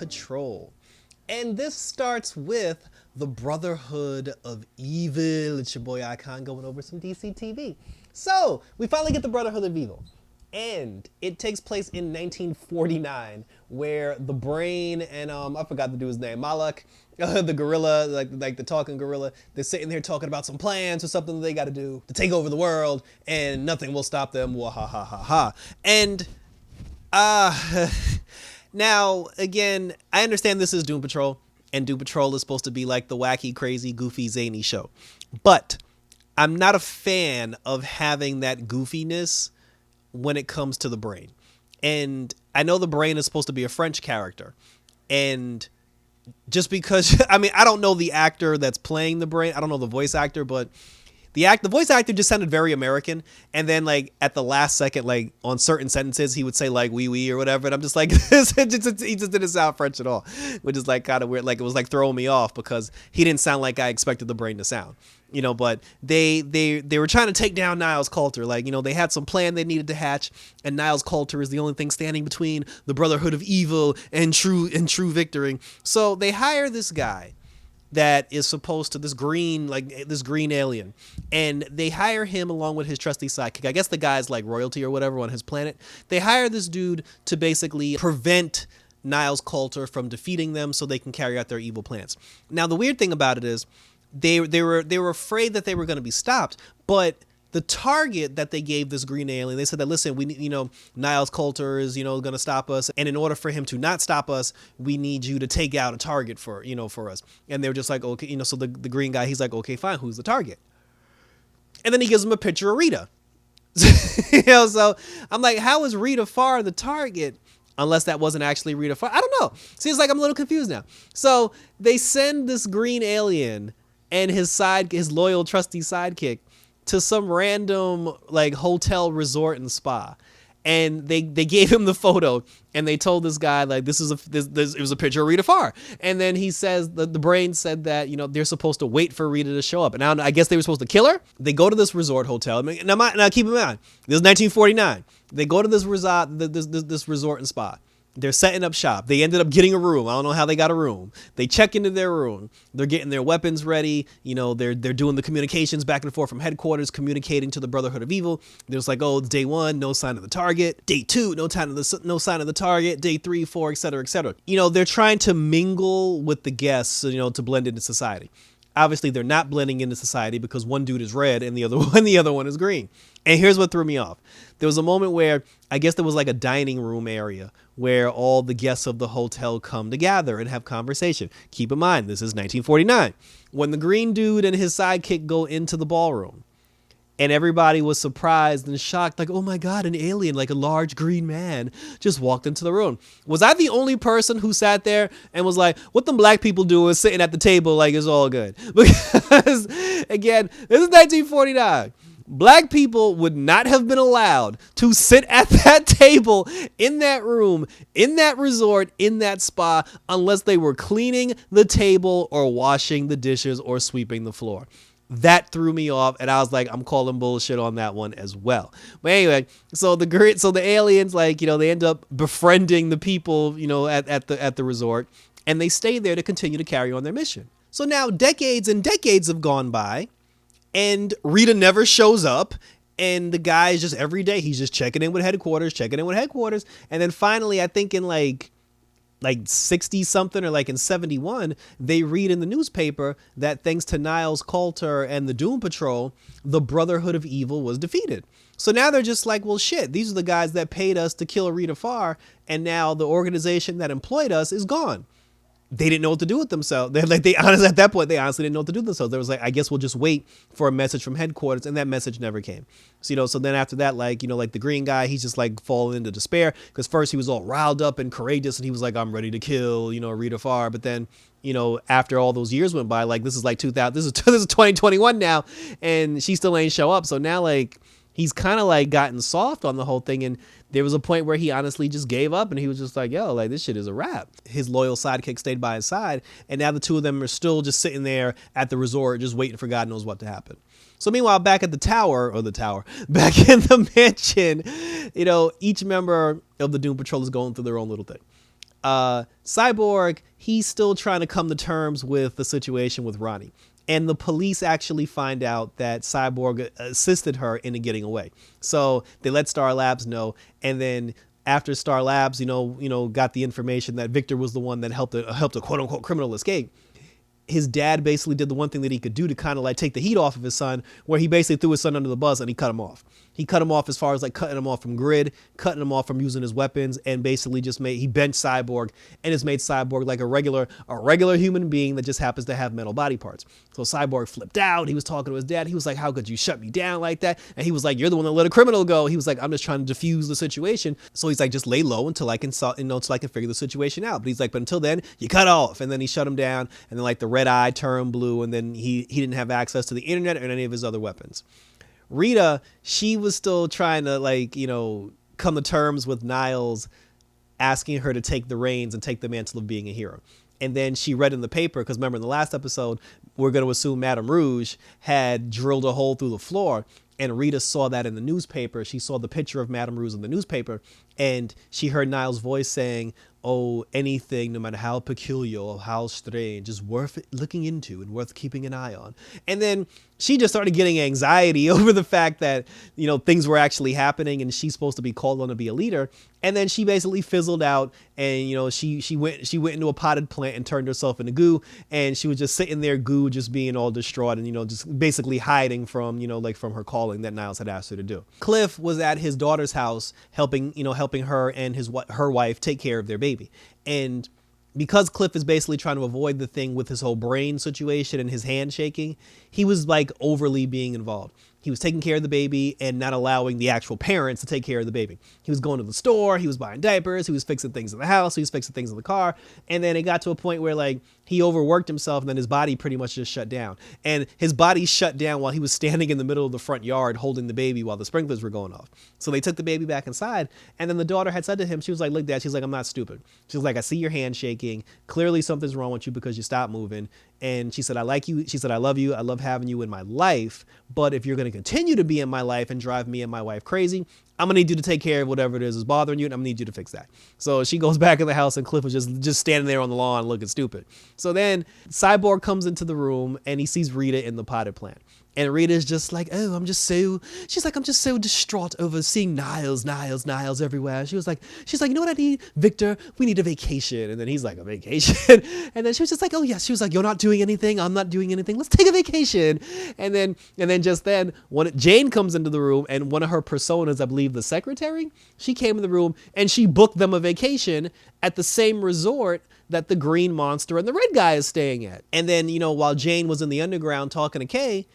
Patrol. And this starts with the Brotherhood of Evil. It's your boy Icon going over some DC TV. So, we finally get the Brotherhood of Evil. And it takes place in 1949, where the Brain and I forgot the dude's name, Malak, the gorilla, like the talking gorilla, they're sitting there talking about some plans or something that they got to do to take over the world, and nothing will stop them. Wahahaha. And now again, I understand this is Doom Patrol, and Doom Patrol is supposed to be like the wacky, crazy, goofy, zany show, but I'm not a fan of having that goofiness when it comes to the Brain. And I know the Brain is supposed to be a French character, and just because I mean, I don't know the actor that's playing the Brain, I don't know the voice actor, but the voice actor just sounded very American, and then like at the last second, like on certain sentences he would say like wee wee or whatever, and I'm just like he just didn't sound French at all, which is like kind of weird. Like it was like throwing me off because he didn't sound like I expected the Brain to sound, you know. But they were trying to take down Niles Coulter. Like, you know, they had some plan they needed to hatch, and Niles Coulter is the only thing standing between the Brotherhood of Evil and true victory. So they hire this guy that is supposed to, this green alien, and they hire him along with his trusty sidekick. I guess the guy's like royalty or whatever on his planet. They hire this dude to basically prevent Niles Coulter from defeating them so they can carry out their evil plans. Now the weird thing about it is they were afraid that they were going to be stopped, but the target that they gave this green alien, they said that, listen, we, you know, Niles Coulter is, you know, going to stop us, and in order for him to not stop us, we need you to take out a target for, you know, for us. And they were just like, okay, you know, so the green guy, he's like, okay, fine, who's the target? And then he gives him a picture of Rita. You know, so I'm like, how is Rita Farr the target? Unless that wasn't actually Rita Farr. I don't know. Seems like I'm a little confused now. So they send this green alien and his loyal trusty sidekick to some random like hotel, resort, and spa, and they gave him the photo, and they told this guy like this it was a picture of Rita Farr, and then he says the Brain said that, you know, they're supposed to wait for Rita to show up, and now I guess they were supposed to kill her. They go to this resort hotel. Now keep in mind, this is 1949. They go to this resort and spa. They're setting up shop. They ended up getting a room. I don't know how they got a room. They check into their room. They're getting their weapons ready. You know, they're doing the communications back and forth from headquarters, communicating to the Brotherhood of Evil. There's like, oh, it's day 1, no sign of the target. Day 2, no sign of the target. Day 3, 4, etc., etc. You know, they're trying to mingle with the guests, you know, to blend into society. Obviously, they're not blending into society because one dude is red and the other one is green. And here's what threw me off. There was a moment where I guess there was like a dining room area where all the guests of the hotel come together and have conversation. Keep in mind, this is 1949. When the green dude and his sidekick go into the ballroom, and everybody was surprised and shocked, like, oh my God, an alien, like a large green man, just walked into the room. Was I the only person who sat there and was like, what them black people do is sitting at the table like it's all good? Because, again, this is 1949. Black people would not have been allowed to sit at that table, in that room, in that resort, in that spa, unless they were cleaning the table or washing the dishes or sweeping the floor. That threw me off, and I was like, I'm calling bullshit on that one as well. But anyway, so the aliens, like, you know, they end up befriending the people, you know, at the resort, and they stay there to continue to carry on their mission. So now decades and decades have gone by, and Rita never shows up, and the guy is just every day, he's just checking in with headquarters, and then finally, I think in like 60 something or like in 71, they read in the newspaper that thanks to Niles Coulter and the Doom Patrol, the Brotherhood of Evil was defeated. So now they're just like, well, shit, these are the guys that paid us to kill Rita Farr, and now the organization that employed us is gone. They didn't know what to do with themselves. At that point, they honestly didn't know what to do with themselves. They was like, I guess we'll just wait for a message from headquarters, and that message never came. So, you know, so then after that, like, you know, like the green guy, he's just like falling into despair, because first he was all riled up and courageous, and he was like, I'm ready to kill, you know, Rita Farr. But then, you know, after all those years went by, like this is like 2000, this is 2021 now, and she still ain't show up. So now, like, he's kind of like gotten soft on the whole thing, and there was a point where he honestly just gave up, and he was just like, yo, like, this shit is a wrap. His loyal sidekick stayed by his side, and now the two of them are still just sitting there at the resort just waiting for God knows what to happen. So meanwhile, back at back in the mansion, you know, each member of the Doom Patrol is going through their own little thing. Cyborg, he's still trying to come to terms with the situation with Ronnie. And the police actually find out that Cyborg assisted her into getting away. So they let Star Labs know, and then after Star Labs, got the information that Victor was the one that helped a quote unquote criminal escape. His dad basically did the one thing that he could do to kind of like take the heat off of his son, where he basically threw his son under the bus and he cut him off. He cut him off as far as like cutting him off from Grid, cutting him off from using his weapons, and basically he benched Cyborg and has made Cyborg like a regular human being that just happens to have metal body parts. So Cyborg flipped out. He was talking to his dad. He was like, "How could you shut me down like that?" And he was like, "You're the one that let a criminal go." He was like, "I'm just trying to diffuse the situation." So he's like, "Just lay low until I can figure the situation out." But he's like, "But until then, you cut off." And then he shut him down. And then like the red eye turned blue, and then he didn't have access to the internet or any of his other weapons. Rita, she was still trying to come to terms with Niles asking her to take the reins and take the mantle of being a hero. And then she read in the paper, because remember in the last episode, we're going to assume Madame Rouge had drilled a hole through the floor. And Rita saw that in the newspaper. She saw the picture of Madame Rouge in the newspaper, and she heard Niles' voice saying, "Oh, anything, no matter how peculiar or how strange, is worth looking into and worth keeping an eye on." And then she just started getting anxiety over the fact that, things were actually happening and she's supposed to be called on to be a leader. And then she basically fizzled out, and, she went into a potted plant and turned herself into goo. And she was just sitting there, goo, just being all distraught and, just basically hiding from, from her calling that Niles had asked her to do. Cliff was at his daughter's house helping her and her wife take care of their baby. And because Cliff is basically trying to avoid the thing with his whole brain situation and his hand shaking, he was like overly being involved. He was taking care of the baby and not allowing the actual parents to take care of the baby. He was going to the store, he was buying diapers, he was fixing things in the house, he was fixing things in the car. And then it got to a point where like he overworked himself, and then his body pretty much just shut down. And his body shut down while he was standing in the middle of the front yard holding the baby while the sprinklers were going off. So they took the baby back inside, and then the daughter had said to him, she was like, "Look, Dad," she's like, "I'm not stupid." She was like, "I see your hand shaking. Clearly something's wrong with you because you stopped moving." And she said, "I like you." She said, "I love you. I love having you in my life. But if you're going to continue to be in my life and drive me and my wife crazy, I'm going to need you to take care of whatever it is bothering you, and I'm going to need you to fix that." So she goes back in the house, and Cliff was just standing there on the lawn looking stupid. So then Cyborg comes into the room, and he sees Rita in the potted plant. And Rita's just like, "Oh, she's like, I'm just so distraught over seeing Niles everywhere." She's like, "You know what I need, Victor? We need a vacation." And then he's like, "A vacation?" And then she was just like, "Oh yes." She was like, "You're not doing anything. I'm not doing anything. Let's take a vacation." And then just then, Jane comes into the room, and one of her personas, I believe the secretary, she came in the room and she booked them a vacation at the same resort that the green monster and the red guy is staying at. And then, while Jane was in the underground talking to Kay,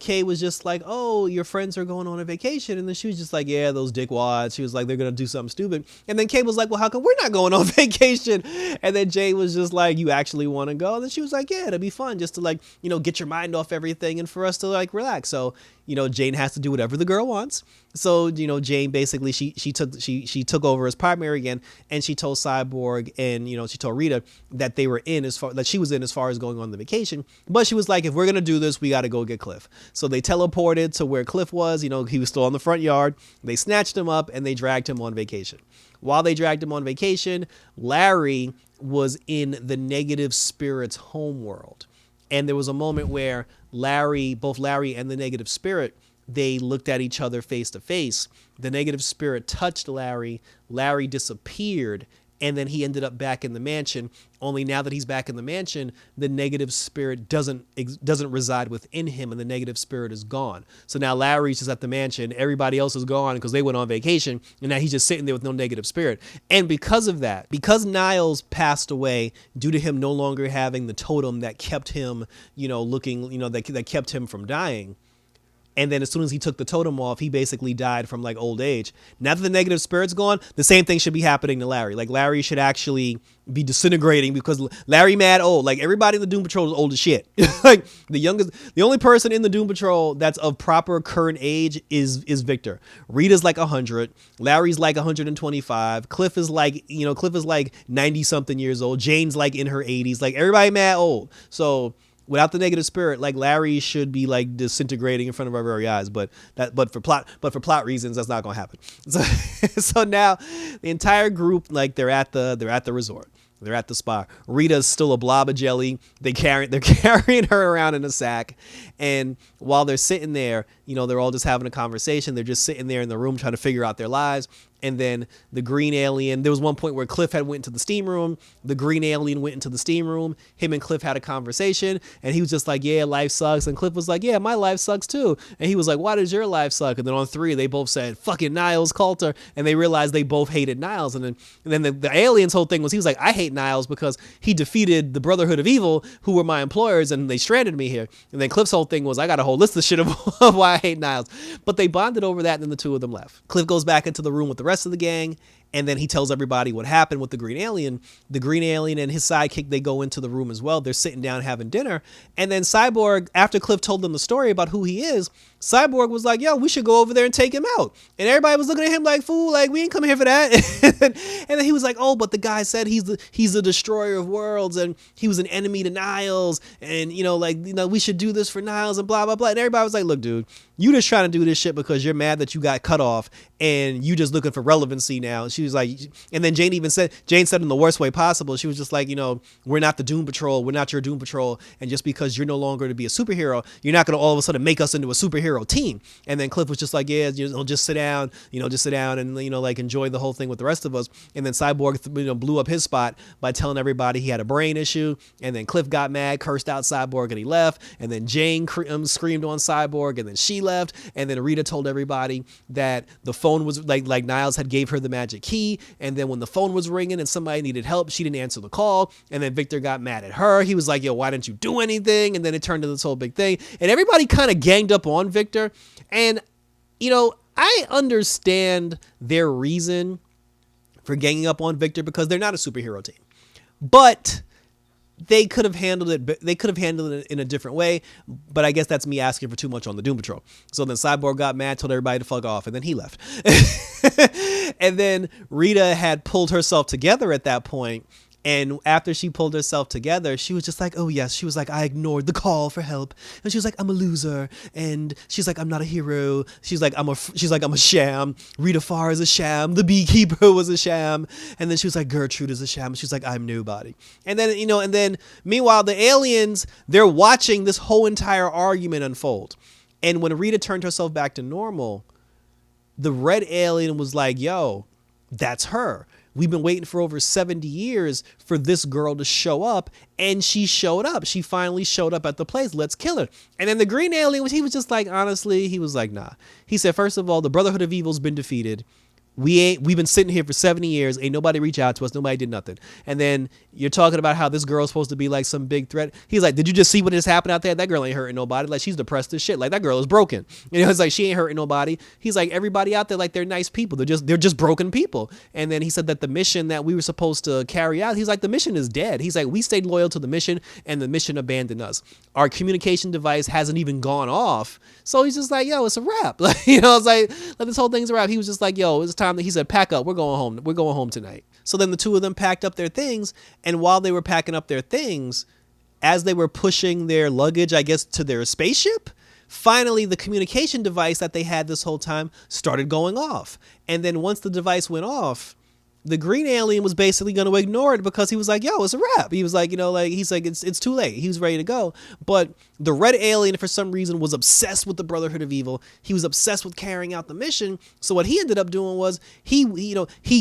Kay was just like, "Oh, your friends are going on a vacation." And then she was just like, "Yeah, those dickwads." She was like, "They're going to do something stupid." And then Kay was like, "Well, how come we're not going on vacation?" And then Jay was just like, "You actually want to go?" And then she was like, "Yeah, it'd be fun just to get your mind off everything and for us to relax." So, Jane has to do whatever the girl wants. So, Jane basically, she took over as primary again, and she told Cyborg and, she told Rita that she was in as far as going on the vacation. But she was like, "If we're going to do this, we got to go get Cliff." So they teleported to where Cliff was. He was still in the front yard. They snatched him up and they dragged him on vacation. While they dragged him on vacation, Larry was in the negative spirit's homeworld. And there was a moment where both Larry and the negative spirit, they looked at each other face to face. The negative spirit touched Larry. Larry disappeared. And then he ended up back in the mansion. Only now that he's back in the mansion, the negative spirit doesn't reside within him, and the negative spirit is gone. So now Larry's just at the mansion. Everybody else is gone because they went on vacation, and now he's just sitting there with no negative spirit. And because of that, because Niles passed away due to him no longer having the totem that kept him, that kept him from dying. And then as soon as he took the totem off, he basically died from old age. Now that the negative spirit's gone, the same thing should be happening to Larry. Larry should actually be disintegrating because Larry mad old. Everybody in the Doom Patrol is old as shit. The only person in the Doom Patrol that's of proper current age is Victor. Rita's 100. Larry's 125. Cliff is 90 something years old. Jane's in her 80s. Everybody mad old. So without the negative spirit, like Larry should be like disintegrating in front of our very eyes. But for plot reasons, that's not gonna happen. So, so now the entire group, like they're at the resort. They're at the spa. Rita's still a blob of jelly. They're carrying her around in a sack. And while they're sitting there, you know, they're all just having a conversation. They're just sitting there in the room trying to figure out their lives. And then the green alien, there was one point where Cliff had went into the steam room. The green alien went into the steam room. Him and Cliff had a conversation. And he was just like, yeah, life sucks. And Cliff was like, yeah, my life sucks too. And he was like, why does your life suck? And then on 3, they both said, fucking Niles Coulter. And they realized they both hated Niles. And then the alien's whole thing was, he was like, I hate Niles because he defeated the Brotherhood of Evil, who were my employers, and they stranded me here. And then Cliff's whole thing was, I got a whole list of shit of why I hate Niles. But they bonded over that, and then the two of them left. Cliff goes back into the room with the rest of the gang, and then he tells everybody what happened with the green alien. The green alien and his sidekick, they go into the room as well. They're sitting down having dinner. And then Cyborg, after Cliff told them the story about who he is, Cyborg was like, yo, we should go over there and take him out. And everybody was looking at him like, fool, like, we ain't come here for that. And then he was like, oh, but the guy said he's the destroyer of worlds, and he was an enemy to Niles. And, you know, like, you know, we should do this for Niles and blah, blah, blah. And everybody was like, look, dude, you just trying to do this shit because you're mad that you got cut off and you just looking for relevancy now. And she was like, and then Jane said in the worst way possible, she was just like, you know, we're not the Doom Patrol. We're not your Doom Patrol. And just because you're no longer to be a superhero, you're not going to all of a sudden make us into a superhero team. And then Cliff was just like, yeah, you know, just sit down and, you know, like enjoy the whole thing with the rest of us. And then Cyborg, you know, blew up his spot by telling everybody he had a brain issue. And then Cliff got mad, cursed out Cyborg, and he left. And then Jane screamed on Cyborg, and then she left. And then Rita told everybody that the phone was like Niles had gave her the magic key. And then when the phone was ringing and somebody needed help, she didn't answer the call. And then Victor got mad at her. He was like, yo, why didn't you do anything? And then it turned into this whole big thing. And everybody kind of ganged up on Victor. And, you know, I understand their reason for ganging up on Victor because they're not a superhero team. But they could have handled it. They could have handled it in a different way. But I guess that's me asking for too much on the Doom Patrol. So then Cyborg got mad, told everybody to fuck off, and then he left. And then Rita had pulled herself together at that point. And after she pulled herself together, she was just like, oh, yes. She was like, I ignored the call for help. And she was like, I'm a loser. And she's like, I'm not a hero. She's like, I'm a sham. Rita Farr is a sham. The beekeeper was a sham. And then she was like, Gertrude is a sham. She's like, I'm nobody. And then, you know, and then meanwhile, the aliens, they're watching this whole entire argument unfold. And when Rita turned herself back to normal, the red alien was like, yo, that's her. We've been waiting for over 70 years for this girl to show up, and she showed up. She finally showed up at the place. Let's kill her. And then the green alien, he was just like, honestly, he was like, nah. He said, first of all, the Brotherhood of Evil's been defeated. We've been sitting here for 70 years. Ain't nobody reach out to us. Nobody did nothing. And then you're talking about how this girl's supposed to be like some big threat. He's like, did you just see what just happened out there? That girl ain't hurting nobody. Like, she's depressed as shit. Like, that girl is broken. You know, it's like, she ain't hurting nobody. He's like, everybody out there, like, they're nice people. They're just broken people. And then he said that the mission that we were supposed to carry out, he's like, the mission is dead. He's like, we stayed loyal to the mission and the mission abandoned us. Our communication device hasn't even gone off. So he's just like, yo, it's a wrap. Like, you know, it's like this whole thing's a wrap. He was just like, yo, it's time that he said, pack up. We're going home. We're going home tonight. So then the two of them packed up their things. And while they were packing up their things, as they were pushing their luggage, I guess, to their spaceship, finally the communication device that they had this whole time started going off. And then once the device went off, the green alien was basically going to ignore it because he was like, yo, it's a wrap. He was like, you know, like, he's like, it's too late. He was ready to go. But the red alien, for some reason, was obsessed with the Brotherhood of Evil. He was obsessed with carrying out the mission. So what he ended up doing was he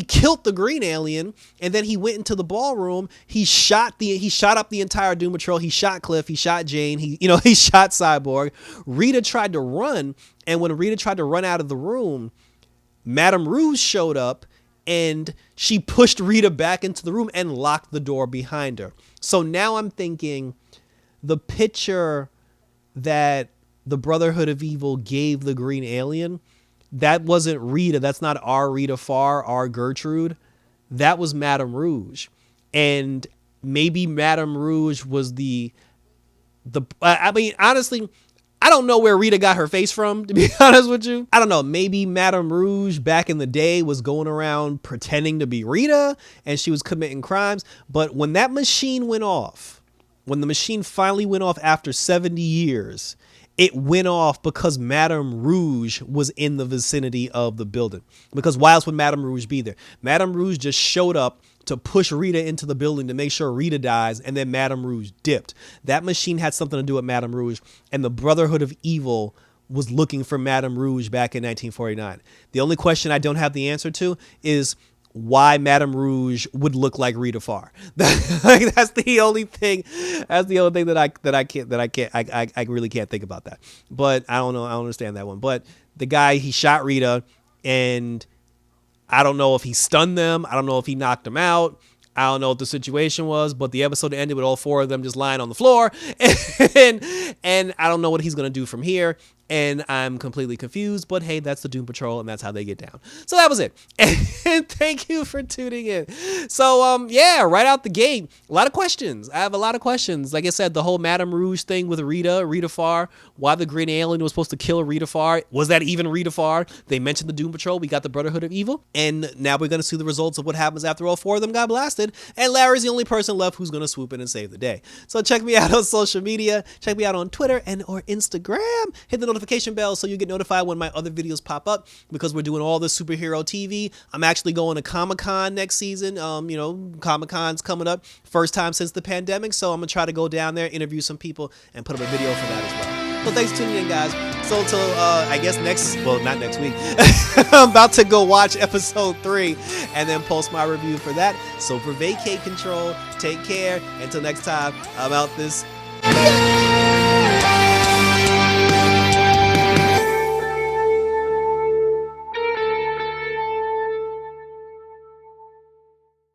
killed the green alien, and then he went into the ballroom. He shot up the entire Doom Patrol. He shot Cliff. He shot Jane. He shot Cyborg. Rita tried to run. And when Rita tried to run out of the room, Madame Rouge showed up. And she pushed Rita back into the room and locked the door behind her. So now I'm thinking the picture that the Brotherhood of Evil gave the green alien, that wasn't Rita. That's not our Rita Farr, our Gertrude. That was Madame Rouge. And maybe Madame Rouge was I mean, honestly, I don't know where Rita got her face from, to be honest with you. I don't know. Maybe Madame Rouge back in the day was going around pretending to be Rita and she was committing crimes. But when that machine went off when the machine finally went off after 70 years, it went off because Madame Rouge was in the vicinity of the building. Because why else would Madame Rouge be there? Madame Rouge just showed up to push Rita into the building to make sure Rita dies, and then Madame Rouge dipped. That machine had something to do with Madame Rouge, and the Brotherhood of Evil was looking for Madame Rouge back in 1949. The only question I don't have the answer to is why Madame Rouge would look like Rita Farr. That's the only thing. That's the only thing I really can't think about that. But I don't know. I don't understand that one. But the guy, he shot Rita, and I don't know if he stunned them. I don't know if he knocked them out. I don't know what the situation was, but the episode ended with all four of them just lying on the floor, and I don't know what he's gonna do from here. And I'm completely confused, but hey, that's the Doom Patrol, and that's how they get down. So that was it. And thank you for tuning in. So, yeah, right out the gate, a lot of questions. I have a lot of questions. Like I said, the whole Madame Rouge thing with Rita Farr, why the Green Alien was supposed to kill Rita Farr. Was that even Rita Farr? They mentioned the Doom Patrol. We got the Brotherhood of Evil. And now we're going to see the results of what happens after all four of them got blasted. And Larry's the only person left who's going to swoop in and save the day. So check me out on social media. Check me out on Twitter and or Instagram. Hit the notification bell so you get notified when my other videos pop up, because we're doing all this superhero TV. I'm actually going to Comic-Con next season. Comic-Con's coming up, first time since the pandemic, so I'm gonna try to go down there, interview some people, and put up a video for that as well. So thanks for tuning in, guys. So until I guess not next week, I'm about to go watch episode 3 and then post my review for that. So for Vacay Control, take care. Until next time, I'm out this